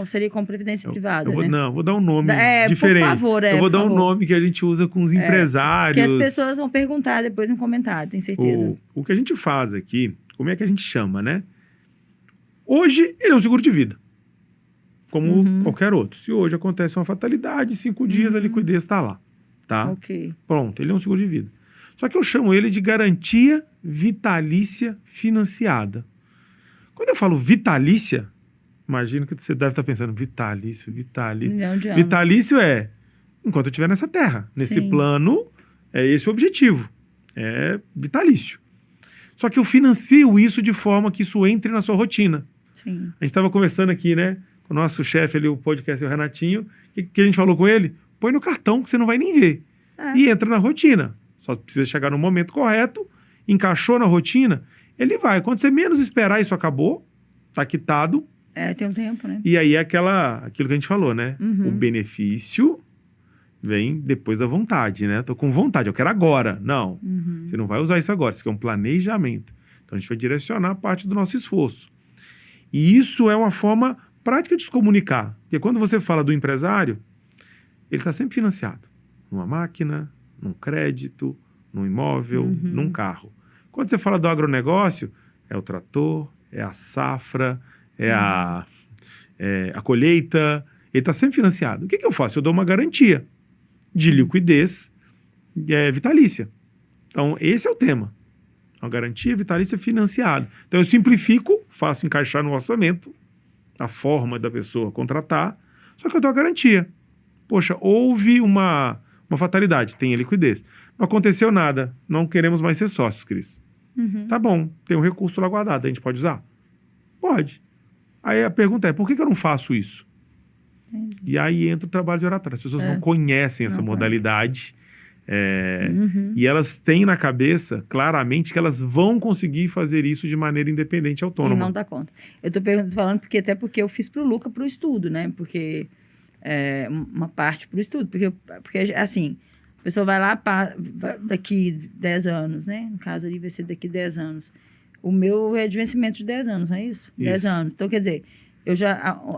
seria com previdência privada, né? Não, vou dar um nome diferente. Por favor, eu vou dar um nome que a gente usa com os empresários. Que as pessoas vão perguntar depois no comentário, tenho certeza. O que a gente faz aqui, como é que a gente chama, né? Hoje, ele é um seguro de vida. Como qualquer outro. Se hoje acontece uma fatalidade, 5 dias a liquidez está lá. Tá? Ok. Pronto, ele é um seguro de vida. Só que eu chamo ele de garantia vitalícia financiada. Quando eu falo vitalícia, imagino que você deve estar pensando, vitalício. Vitalício é, enquanto eu estiver nessa terra, nesse plano, é esse o objetivo. É vitalício. Só que eu financio isso de forma que isso entre na sua rotina. Sim. A gente estava conversando aqui, né, com o nosso chefe ali, o podcast, o Renatinho, que a gente falou com ele, põe no cartão que você não vai nem ver. E entra na rotina. Só precisa chegar no momento correto, encaixou na rotina, ele vai. Quando você menos esperar, isso acabou, tá quitado. Tem um tempo, né? E aí é aquilo que a gente falou, né? O benefício vem depois da vontade, né? Tô com vontade, eu quero agora. Não, você não vai usar isso agora, isso aqui é um planejamento. Então a gente vai direcionar parte do nosso esforço. E isso é uma forma prática de se comunicar. Porque quando você fala do empresário, ele está sempre financiado. Numa máquina, num crédito, num imóvel, num carro. Quando você fala do agronegócio, é o trator, é a safra, é a colheita. Ele está sempre financiado. O que eu faço? Eu dou uma garantia de liquidez vitalícia. Então, esse é o tema. Uma garantia vitalícia financiada. Então, eu simplifico, faço encaixar no orçamento a forma da pessoa contratar, só que eu dou a garantia. Poxa, houve uma fatalidade, tem a liquidez. Não aconteceu nada, não queremos mais ser sócios, Cris. Tá bom, tem um recurso lá guardado, a gente pode usar? Pode. Aí a pergunta é, por que eu não faço isso? E aí entra o trabalho de oratório. As pessoas não conhecem essa modalidade e elas têm na cabeça, claramente, que elas vão conseguir fazer isso de maneira independente e autônoma. E não dá conta. Eu tô falando até porque eu fiz pro Luca pro estudo, né? Porque uma parte pro estudo. Porque assim, a pessoa vai lá daqui 10 anos, né? No caso ali vai ser daqui 10 anos. O meu é de vencimento de 10 anos, não é isso? 10 anos. Então, quer dizer,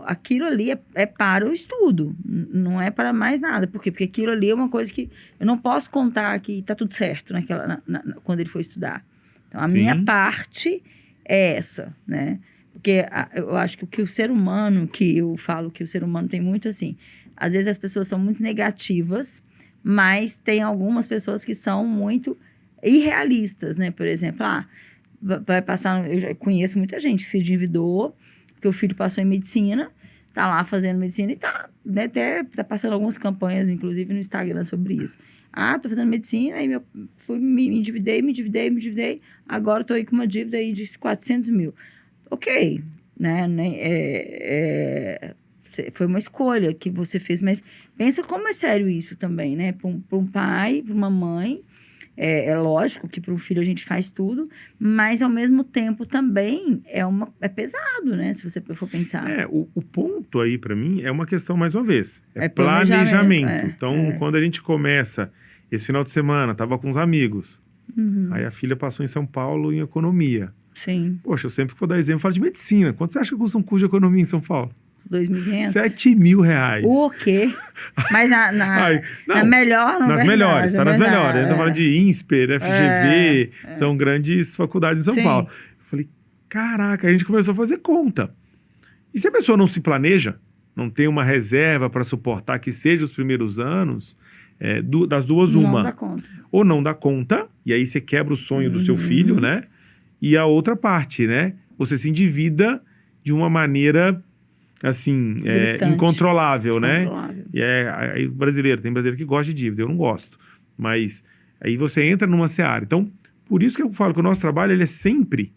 aquilo ali é para o estudo, não é para mais nada. Por quê? Porque aquilo ali é uma coisa que eu não posso contar que está tudo certo quando ele for estudar. Então, a minha parte é essa, né? Porque eu acho que o ser humano, que eu falo que o ser humano tem muito assim, às vezes as pessoas são muito negativas, mas tem algumas pessoas que são muito irrealistas, né? Por exemplo, vai passar... Eu já conheço muita gente que se endividou, porque o filho passou em medicina, tá lá fazendo medicina e tá, né, até tá passando algumas campanhas, inclusive no Instagram, sobre isso. Tô fazendo medicina, aí me endividei, agora tô aí com uma dívida aí de 400 mil. Ok, né? Foi uma escolha que você fez, mas pensa como é sério isso também, né? Para um pai, para uma mãe, é lógico que para um filho a gente faz tudo, mas ao mesmo tempo também é pesado, né? Se você for pensar. O ponto aí para mim é uma questão, mais uma vez, planejamento. Então, quando a gente começa, esse final de semana, tava com uns amigos, aí a filha passou em São Paulo em economia. Sim. Poxa, eu sempre que vou dar exemplo, falo de medicina. Quanto você acha que custa um curso de economia em São Paulo? 2.500? 7 mil reais. O quê? Mas na melhor, não nas melhores, tá nas melhores. A gente tá falando de INSPER, FGV, são grandes faculdades em São Paulo. Eu falei, caraca, a gente começou a fazer conta. E se a pessoa não se planeja, não tem uma reserva para suportar que seja os primeiros anos, das duas, uma. Não dá conta. Ou não dá conta, e aí você quebra o sonho do seu filho, né? E a outra parte, né? Você se endivida de uma maneira, assim, incontrolável, né? E aí tem brasileiro que gosta de dívida, eu não gosto. Mas aí você entra numa seara. Então, por isso que eu falo que o nosso trabalho, ele é sempre...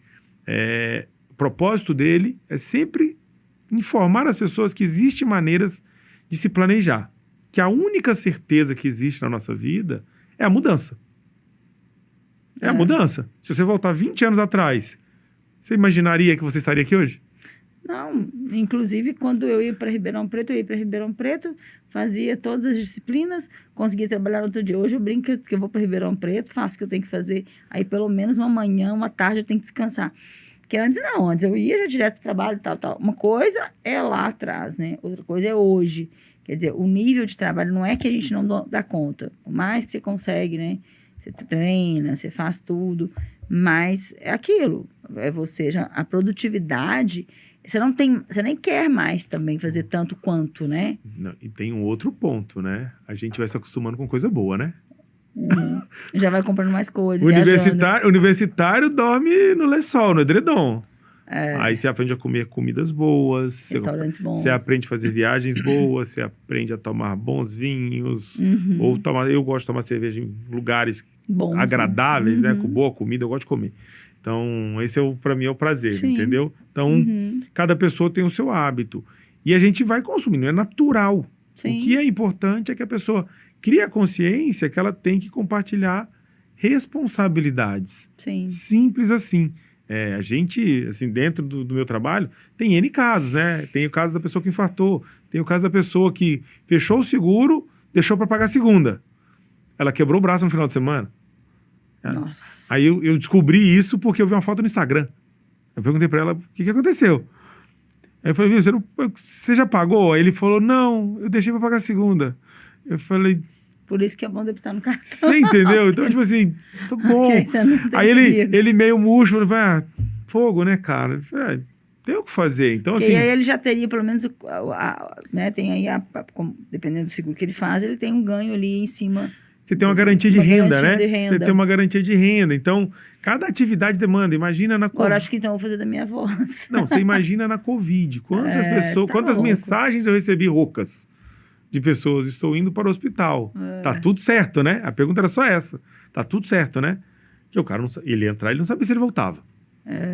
o propósito dele é sempre informar as pessoas que existem maneiras de se planejar. Que a única certeza que existe na nossa vida é a mudança. É a mudança. Se você voltar 20 anos atrás, você imaginaria que você estaria aqui hoje? Não, inclusive quando eu ia para Ribeirão Preto, fazia todas as disciplinas, conseguia trabalhar no outro dia. Hoje eu brinco que eu vou para Ribeirão Preto, faço o que eu tenho que fazer, aí pelo menos uma manhã, uma tarde eu tenho que descansar. Porque antes não, antes eu ia já direto pro trabalho e tal. Uma coisa é lá atrás, né? Outra coisa é hoje. Quer dizer, o nível de trabalho não é que a gente não dá conta. Por mais que você consegue, né? Você treina, você faz tudo, mas é aquilo. É você já, a produtividade, você nem quer mais também fazer tanto quanto, né? Não, e tem um outro ponto, né? A gente vai se acostumando com coisa boa, né? Já vai comprando mais coisas, Universitário dorme no lençol, no edredom. Aí você aprende a comer comidas boas. Restaurantes bons. Você aprende a fazer viagens boas, você aprende a tomar bons vinhos. Ou eu gosto de tomar cerveja em lugares bons, agradáveis, né? Com boa comida, eu gosto de comer. Então, esse para mim é o prazer, entendeu? Então, cada pessoa tem o seu hábito. E a gente vai consumindo, é natural. Sim. O que é importante é que a pessoa cria a consciência que ela tem que compartilhar responsabilidades. Sim. Simples assim. A gente, assim, dentro do meu trabalho, tem N casos, né? Tem o caso da pessoa que infartou, tem o caso da pessoa que fechou o seguro, deixou para pagar a segunda. Ela quebrou o braço no final de semana. Nossa. Aí eu descobri isso porque eu vi uma foto no Instagram. Eu perguntei para ela, o que aconteceu? Aí eu falei, você já pagou? Aí ele falou, não, eu deixei para pagar a segunda. Eu falei... Por isso que é bom debitar no cartão. Você entendeu? Então, tipo assim, tá bom. Aí ele meio murcho, falou, fogo, né, cara? Eu falei, tem o que fazer. Então, assim... E aí ele já teria, pelo menos, né, tem aí, dependendo do seguro que ele faz, ele tem um ganho ali em cima. Você tem uma garantia de renda, né? Você tem uma garantia de renda. Então, cada atividade demanda. Imagina na Covid. Agora, acho que então eu vou fazer da minha voz. Não, você imagina na Covid. Quantas pessoas, quantas mensagens eu recebi roucas de pessoas, estou indo para o hospital. Tá tudo certo, né? A pergunta era só essa. Tá tudo certo, né? Que o cara, ele ia entrar, ele não sabia se ele voltava.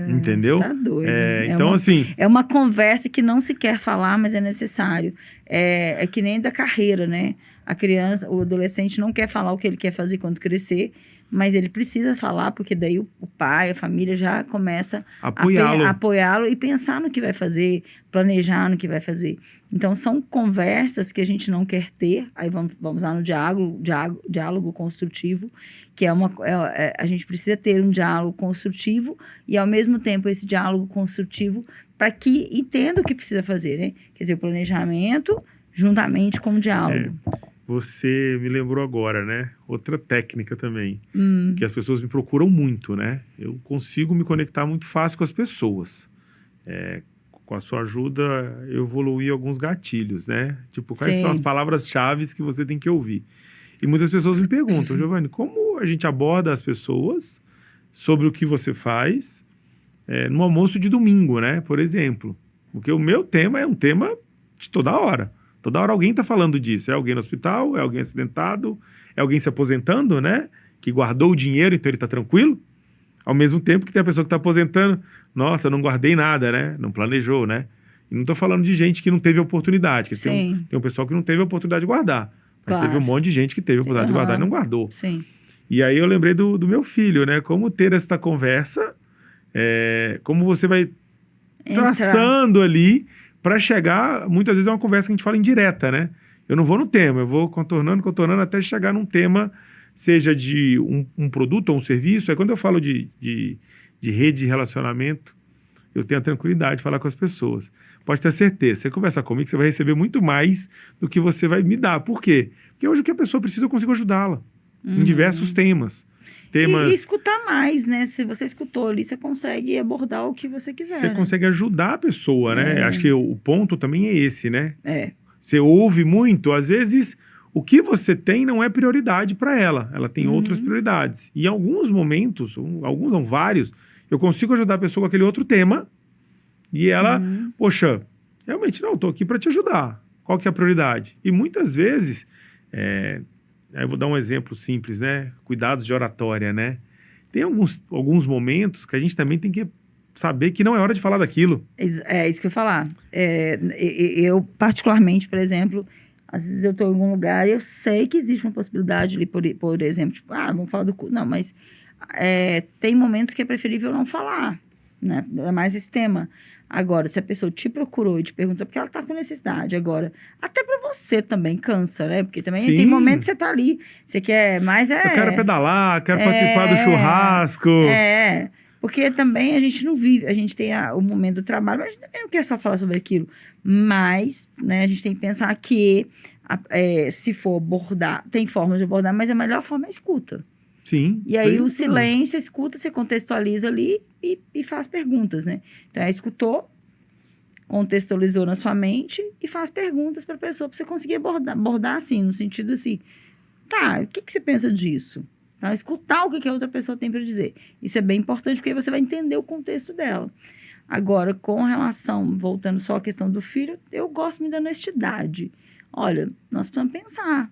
Entendeu? Tá doido. Então, assim... É uma conversa que não se quer falar, mas é necessário. É que nem da carreira, né? A criança, o adolescente não quer falar o que ele quer fazer quando crescer, mas ele precisa falar, porque daí o pai, a família já começa a apoiá-lo e pensar no que vai fazer, planejar no que vai fazer. Então, são conversas que a gente não quer ter, aí vamos lá no diálogo construtivo, que a gente precisa ter um diálogo construtivo e, ao mesmo tempo, esse diálogo construtivo para que entenda o que precisa fazer, né? Quer dizer, o planejamento juntamente com o diálogo. Você me lembrou agora, né? Outra técnica também, que as pessoas me procuram muito, né? Eu consigo me conectar muito fácil com as pessoas. Com a sua ajuda, eu evoluí alguns gatilhos, né? Tipo, quais são as palavras-chave que você tem que ouvir? E muitas pessoas me perguntam, Giovanni, como a gente aborda as pessoas sobre o que você faz no almoço de domingo, né? Por exemplo. Porque o meu tema é um tema de toda hora. Toda hora alguém está falando disso. É alguém no hospital, é alguém acidentado, é alguém se aposentando, né? Que guardou o dinheiro, então ele está tranquilo. Ao mesmo tempo que tem a pessoa que está aposentando. Nossa, eu não guardei nada, né? Não planejou, né? E não estou falando de gente que não teve oportunidade. Tem um pessoal que não teve a oportunidade de guardar. Mas teve um monte de gente que teve a oportunidade de guardar e não guardou. Sim. E aí eu lembrei do meu filho, né? Como ter esta conversa, como você vai traçando ali para chegar... Muitas vezes é uma conversa que a gente fala indireta, né? Eu não vou no tema, eu vou contornando até chegar num tema, seja de um produto ou um serviço. Aí quando eu falo de rede de relacionamento, eu tenho a tranquilidade de falar com as pessoas. Pode ter certeza, você conversar comigo, você vai receber muito mais do que você vai me dar. Por quê? Porque hoje o que a pessoa precisa, eu consigo ajudá-la em diversos temas. E escutar mais, né? Se você escutou ali, você consegue abordar o que você quiser. Você consegue ajudar a pessoa, né? Acho que o ponto também é esse, né? É. Você ouve muito, às vezes o que você tem não é prioridade para ela. Ela tem outras prioridades. E em alguns momentos, alguns não, vários, eu consigo ajudar a pessoa com aquele outro tema e ela, poxa, realmente não, estou aqui para te ajudar. Qual que é a prioridade? E muitas vezes, eu vou dar um exemplo simples, né? Cuidados de oratória, né? Tem alguns momentos que a gente também tem que saber que não é hora de falar daquilo. É isso que eu ia falar. Eu, particularmente, por exemplo, às vezes eu estou em algum lugar e eu sei que existe uma possibilidade ali, por exemplo, tipo, vamos falar do culto. Não, mas tem momentos que é preferível não falar, né? É mais esse tema. Agora, se a pessoa te procurou e te perguntou, porque ela tá com necessidade. Agora, até pra você também cansa, né? Porque também Sim. tem momentos que você tá ali, você quer mais... Eu quero pedalar, quero participar do churrasco. Porque também a gente não vive, a gente tem o momento do trabalho, mas a gente também não quer só falar sobre aquilo. Mas, né, a gente tem que pensar que, se for abordar, tem formas de abordar, mas a melhor forma é a escuta. Sim. E aí o silêncio, a escuta, você contextualiza ali e faz perguntas, né? Então, escutou, contextualizou na sua mente e faz perguntas para a pessoa, para você conseguir abordar assim, no sentido assim, tá, o que você pensa disso? Tá? Escutar o que a outra pessoa tem para dizer. Isso é bem importante, porque aí você vai entender o contexto dela. Agora, com relação, voltando só à questão do filho, eu gosto muito da honestidade. Olha, nós precisamos pensar,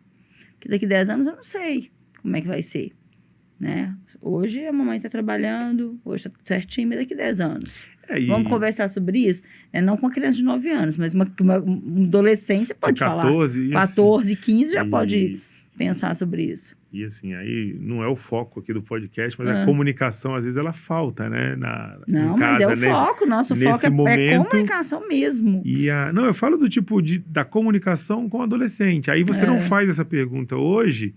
que daqui a 10 anos eu não sei como é que vai ser. Né? Hoje a mamãe está trabalhando, hoje está tudo certinho, mas daqui a 10 anos. Vamos conversar sobre isso? Não com uma criança de 9 anos, mas um adolescente você pode 14, falar. 14, 15 já pode pensar sobre isso. E assim, aí não é o foco aqui do podcast, mas a comunicação, às vezes, ela falta, né? Não, mas é o foco. Nosso foco é comunicação mesmo. Não, eu falo do tipo da comunicação com o adolescente. Aí você não faz essa pergunta hoje,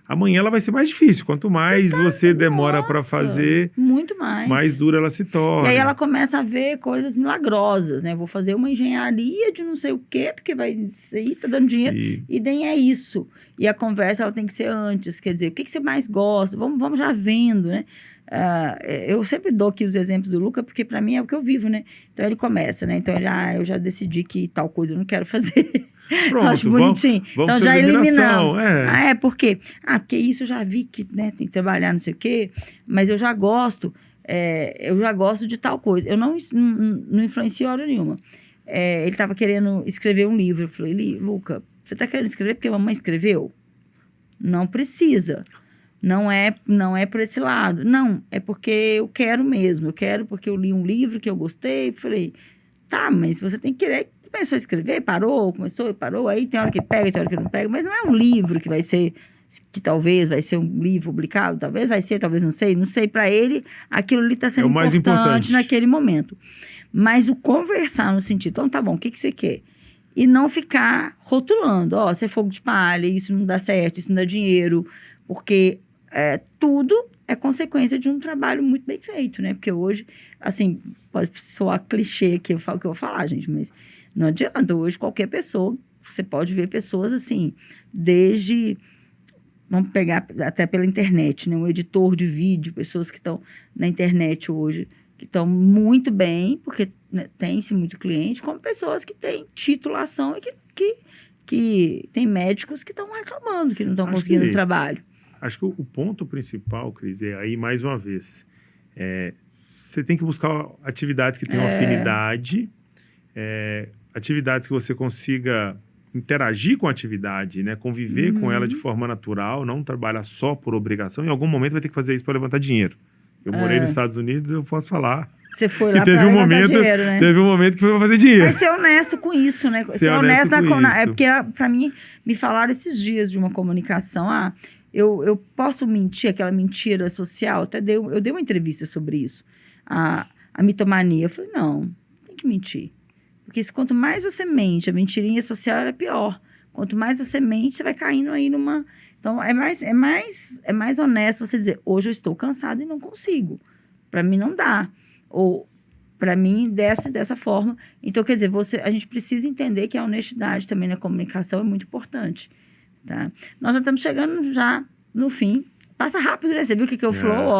amanhã ela vai ser mais difícil. Quanto mais você demora para fazer, muito mais dura ela se torna. E aí ela começa a ver coisas milagrosas, né? Vou fazer uma engenharia de não sei o quê, porque vai sair, tá dando dinheiro. E nem é isso. E a conversa ela tem que ser antes. Quer dizer, o que você mais gosta? Vamos já vendo, né? Eu sempre dou aqui os exemplos do Luca, porque para mim é o que eu vivo, né? Então ele começa, né? Então eu já decidi que tal coisa eu não quero fazer. Pronto, acho bonitinho. Vamos então já eliminamos. Por quê? Porque isso eu já vi que, né, tem que trabalhar não sei o quê, mas eu já gosto, de tal coisa. Eu não influencio hora nenhuma. Ele estava querendo escrever um livro. Eu falei, Luca, você está querendo escrever porque a mamãe escreveu? Não precisa. Não é por esse lado. Não, é porque eu quero mesmo. Eu quero porque eu li um livro que eu gostei. Falei, tá, mas você tem que querer. Começou a escrever, parou, aí tem hora que pega, tem hora que não pega, mas não é um livro que talvez vai ser um livro publicado, talvez vai ser, talvez não sei, para ele aquilo ali está sendo importante naquele momento. Mas o conversar no sentido, então tá bom, o que você quer? E não ficar rotulando, você é fogo de palha, isso não dá certo, isso não dá dinheiro, porque tudo é consequência de um trabalho muito bem feito, né? Porque hoje, assim, pode soar clichê aqui, eu falo o que eu vou falar, gente, mas não adianta. Hoje, qualquer pessoa, você pode ver pessoas assim, vamos pegar até pela internet, né? Um editor de vídeo, pessoas que estão na internet hoje, que estão muito bem, porque né, tem-se muito cliente, como pessoas que têm titulação e que tem médicos que estão reclamando, que não estão conseguindo o trabalho. Acho que o ponto principal, Cris, é aí, mais uma vez, você tem que buscar atividades que tenham afinidade, atividades que você consiga interagir com a atividade, né? Conviver com ela de forma natural, não trabalhar só por obrigação. Em algum momento vai ter que fazer isso para levantar dinheiro. Eu morei nos Estados Unidos, eu posso falar. Você foi lá para levantar dinheiro, né? Teve um momento que foi para fazer dinheiro. Mas ser honesto com isso, né? Ser honesto com isso. Porque, para mim, me falaram esses dias de uma comunicação. Eu posso mentir, aquela mentira social? Eu dei uma entrevista sobre isso. A mitomania. Eu falei, não, tem que mentir. Porque quanto mais você mente, a mentirinha social é pior. Quanto mais você mente, você vai caindo aí numa... Então, é mais honesto você dizer, hoje eu estou cansado e não consigo. Para mim, não dá. Ou, para mim, dessa forma. Então, quer dizer, a gente precisa entender que a honestidade também na comunicação é muito importante. Tá? Nós já estamos chegando já no fim. Passa rápido, né? Você viu o que é o flow?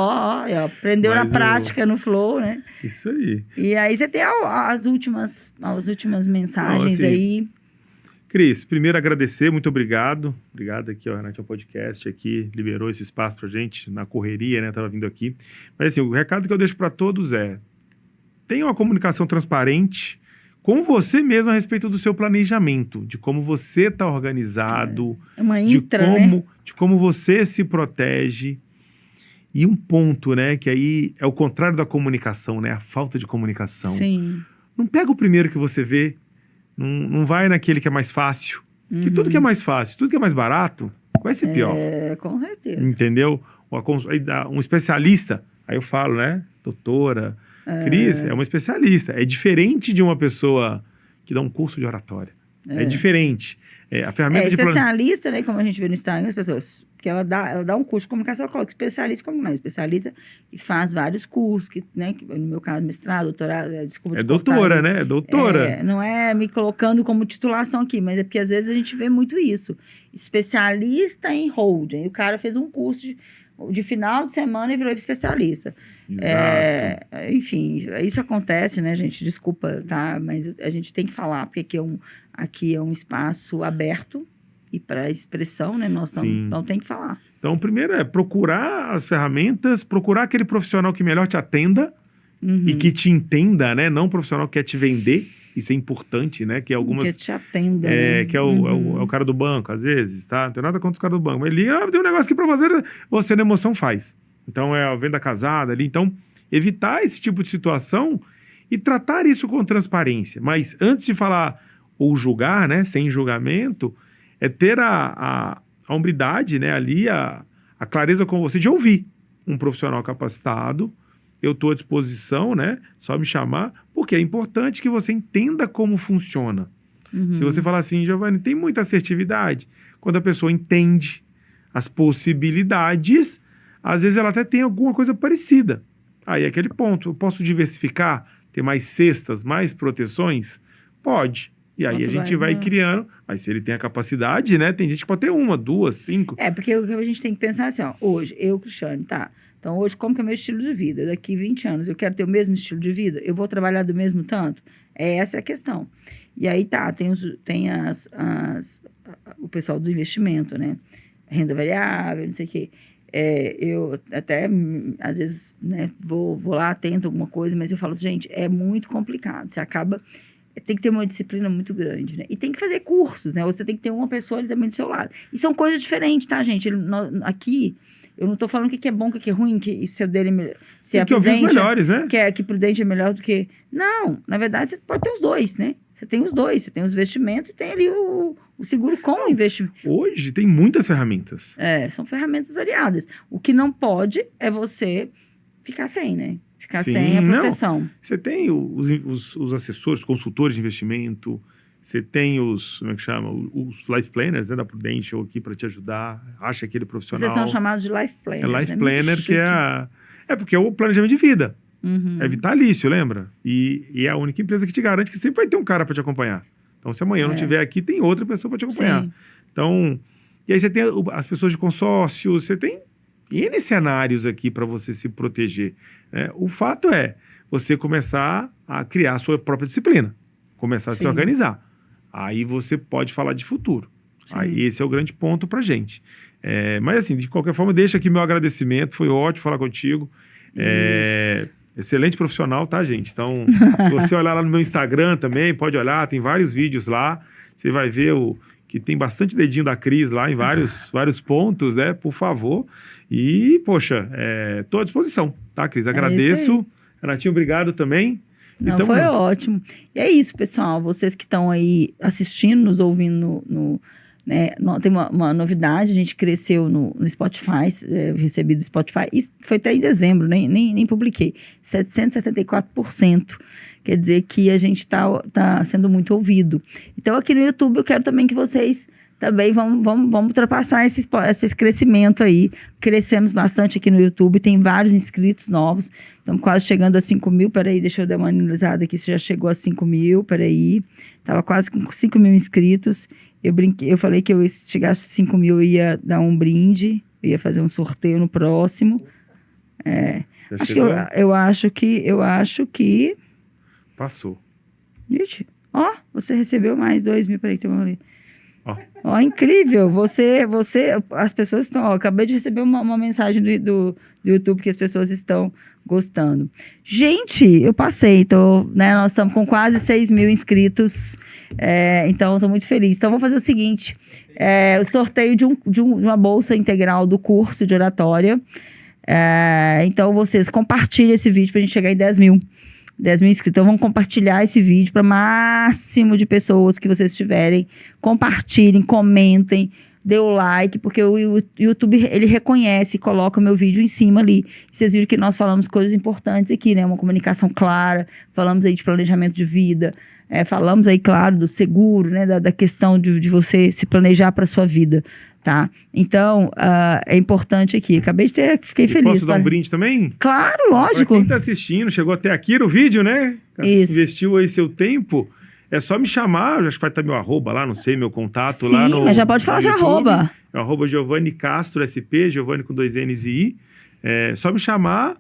Aprendeu na prática no flow, né? Isso aí. E aí você tem as últimas mensagens aí. Cris, primeiro agradecer, muito obrigado. Obrigado aqui, Renatinho Podcast aqui, liberou esse espaço pra gente na correria, né? Tava vindo aqui. Mas assim, o recado que eu deixo para todos tenha uma comunicação transparente com você mesmo a respeito do seu planejamento, de como você está organizado, de como você se protege. E um ponto, né, que aí é o contrário da comunicação, né, a falta de comunicação. Sim. Não pega o primeiro que você vê, não vai naquele que é mais fácil, porque tudo que é mais fácil, tudo que é mais barato, vai ser pior. Com certeza. Entendeu? um especialista, aí eu falo, né? Doutora Cris é uma especialista. É diferente de uma pessoa que dá um curso de oratória. É diferente. A ferramenta de especialista, né? Como a gente vê no Instagram, as pessoas... que ela dá um curso de comunicação, ela coloca especialista como não. Especialista que faz vários cursos, que, né? No meu caso, mestrado, doutorado, desculpa te cortar doutora, aí. né? É doutora. Não é me colocando como titulação aqui, mas é porque às vezes a gente vê muito isso. Especialista em holding. O cara fez um curso de final de semana e virou especialista. Exato. Enfim, isso acontece, né, gente? Desculpa, tá? Mas a gente tem que falar, porque aqui é um espaço aberto e para expressão, né? Nós não tem que falar. Então, primeiro é procurar as ferramentas, procurar aquele profissional que melhor te atenda e que te entenda, né? Não um profissional que quer te vender. Isso é importante, né? Que algumas... Que te atenda, né? Que é o cara do banco, às vezes, tá? Não tem nada contra os caras do banco. Mas ele tem um negócio aqui pra fazer, você na emoção faz. Então, é a venda casada ali. Então, evitar esse tipo de situação e tratar isso com transparência. Mas antes de falar ou julgar, né? Sem julgamento, é ter a hombridade, né? Ali, a clareza com você de ouvir um profissional capacitado. Eu estou à disposição, né? Só me chamar, porque é importante que você entenda como funciona. Se você falar assim, Giovanni, tem muita assertividade. Quando a pessoa entende as possibilidades, às vezes ela até tem alguma coisa parecida. Aí é aquele ponto. Eu posso diversificar, ter mais cestas, mais proteções? Pode. E aí a gente vai criando. Mas se ele tem a capacidade, né? Tem gente que pode ter 1, 2, 5. Porque o que a gente tem que pensar assim, ó. Hoje, eu, Cristiane, tá... Então, hoje, como que é o meu estilo de vida? Daqui 20 anos, eu quero ter o mesmo estilo de vida? Eu vou trabalhar do mesmo tanto? Essa é a questão. E aí, tem o pessoal do investimento, né? Renda variável, não sei o quê. Eu até, às vezes, né, vou lá, tento alguma coisa, mas eu falo assim, gente, é muito complicado. Você acaba... Tem que ter uma disciplina muito grande, né? E tem que fazer cursos, né? Você tem que ter uma pessoa ali também do seu lado. E são coisas diferentes, tá, gente? Aqui... Eu não estou falando o que é bom, o que é ruim, que se é dele... Se é prudente, os melhores, né? Que prudente é melhor do que... Não, na verdade, você pode ter os dois, né? Você tem os dois, você tem os investimentos e tem ali o seguro com o investimento. Hoje tem muitas ferramentas. São ferramentas variadas. O que não pode é você ficar sem, né? Ficar sem a proteção. Não. Você tem os assessores, consultores de investimento... Você tem como é que chama? Os life planners, né, da Prudential aqui para te ajudar. Acha aquele profissional. Vocês são chamados de life planners. Life planner, que porque é o planejamento de vida. É vitalício, lembra? E é a única empresa que te garante que sempre vai ter um cara para te acompanhar. Então, se amanhã não estiver aqui, tem outra pessoa para te acompanhar. Sim. Então, e aí você tem as pessoas de consórcio, você tem N cenários aqui para você se proteger. Né? O fato é você começar a criar a sua própria disciplina. Começar a se organizar. Aí você pode falar de futuro. Aí esse é o grande ponto pra gente. Mas assim, de qualquer forma, deixa aqui meu agradecimento. Foi ótimo falar contigo. Excelente profissional, tá, gente? Então, se você olhar lá no meu Instagram também, pode olhar, tem vários vídeos lá. Você vai ver que tem bastante dedinho da Cris lá em vários pontos, né? Por favor. E, poxa, tô à disposição, tá, Cris? Agradeço. Renatinho, obrigado também. Não, foi ótimo. E é isso, pessoal. Vocês que estão aí assistindo, nos ouvindo, né, tem uma novidade. A gente cresceu no Spotify, recebi do Spotify. Isso foi até em dezembro, nem publiquei. 774%. Quer dizer que a gente tá sendo muito ouvido. Então, aqui no YouTube, eu quero também que vocês... Também vamos ultrapassar esse crescimento aí. Crescemos bastante aqui no YouTube, tem vários inscritos novos. Estamos quase chegando a 5 mil. Peraí, deixa eu dar uma analisada aqui se já chegou a 5 mil. Peraí, estava quase com 5 mil inscritos. Eu falei que eu chegasse a 5 mil eu ia dar um brinde, eu ia fazer um sorteio no próximo. Eu acho que... Passou. Gente, você recebeu mais 2 mil. Peraí, tem uma ali. Incrível, as pessoas estão, acabei de receber uma mensagem do YouTube que as pessoas estão gostando. Gente, eu passei, né, nós estamos com quase 6 mil inscritos, então estou muito feliz. Então, vou fazer o seguinte, o sorteio de uma bolsa integral do curso de oratória. Então, vocês compartilhem esse vídeo para a gente chegar em 10 mil inscritos. Então, vamos compartilhar esse vídeo para o máximo de pessoas que vocês tiverem. Compartilhem, comentem. dê o like, porque o YouTube, ele reconhece e coloca o meu vídeo em cima ali. Vocês viram que nós falamos coisas importantes aqui, né? Uma comunicação clara, falamos aí de planejamento de vida, falamos aí, claro, do seguro, né? Da questão de você se planejar para sua vida, tá? Então, é importante aqui. Acabei de ter, fiquei feliz. Posso dar um brinde também? Claro, lógico. Pra quem tá assistindo, chegou até aqui no vídeo, né? Isso. Investiu aí seu tempo. É só me chamar, acho que vai estar meu arroba lá, não sei, meu contato Sim, lá no. mas já pode falar seu arroba. É o arroba Giovanni Castro SP, Giovanni com 2 N's e I. É só me chamar,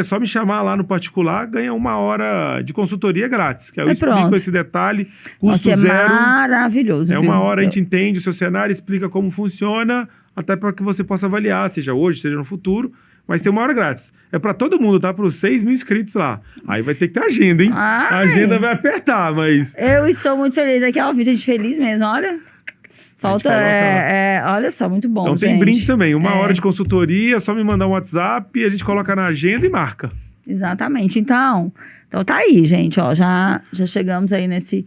só me chamar lá no particular, ganha 1 hora de consultoria grátis. Que aí eu explico pronto. esse detalhe, custo Nossa, zero. Maravilhoso. É viu? 1 hora, a gente entende o seu cenário, explica como funciona, até para que você possa avaliar, seja hoje, seja no futuro. Mas tem 1 hora grátis. É pra todo mundo, tá? Para os 6 mil inscritos lá. Aí vai ter que ter agenda, hein? Ai. A agenda vai apertar, mas... Eu estou muito feliz. Aqui, ó, gente feliz mesmo, olha. Falta, olha só, muito bom, então gente. tem brinde também. 1 hora de consultoria, só me mandar um WhatsApp, a gente coloca na agenda e marca. Exatamente. Então tá aí, gente, ó. Já chegamos aí nesse...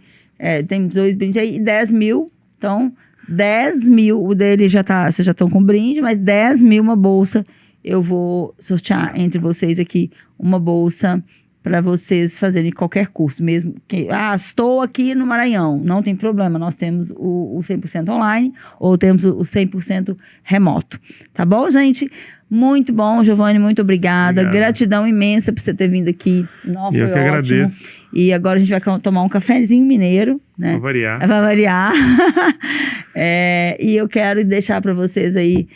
tem 2 brindes aí, 10 mil. Então, 10 mil, o dele vocês já estão com brinde, mas 10 mil uma bolsa. Eu vou sortear entre vocês aqui uma bolsa para vocês fazerem qualquer curso, mesmo que, estou aqui no Maranhão, não tem problema, nós temos o 100% online ou temos o 100% remoto, tá bom, gente? Muito bom, Giovanni, muito obrigada. Obrigado. Gratidão imensa por você ter vindo aqui. Nossa, Eu foi que ótimo. agradeço. E agora a gente vai tomar um cafezinho mineiro, né? Pra variar. Vai variar. E eu quero deixar para vocês aí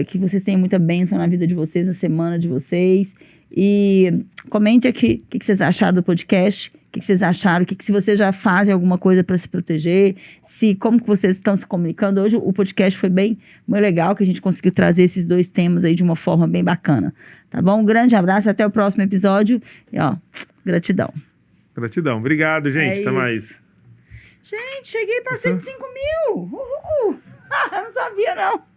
que vocês tenham muita bênção na vida de vocês, na semana de vocês. E comente aqui o que vocês acharam do podcast, o que vocês acharam, se vocês já fazem alguma coisa para se proteger, como que vocês estão se comunicando. Hoje o podcast foi muito legal, que a gente conseguiu trazer esses 2 temas aí de uma forma bem bacana. Tá bom? Um grande abraço, até o próximo episódio. E ó, gratidão. Gratidão. Obrigado, gente. Até mais. Gente, cheguei para 105 mil. Uhul. Eu não sabia, não.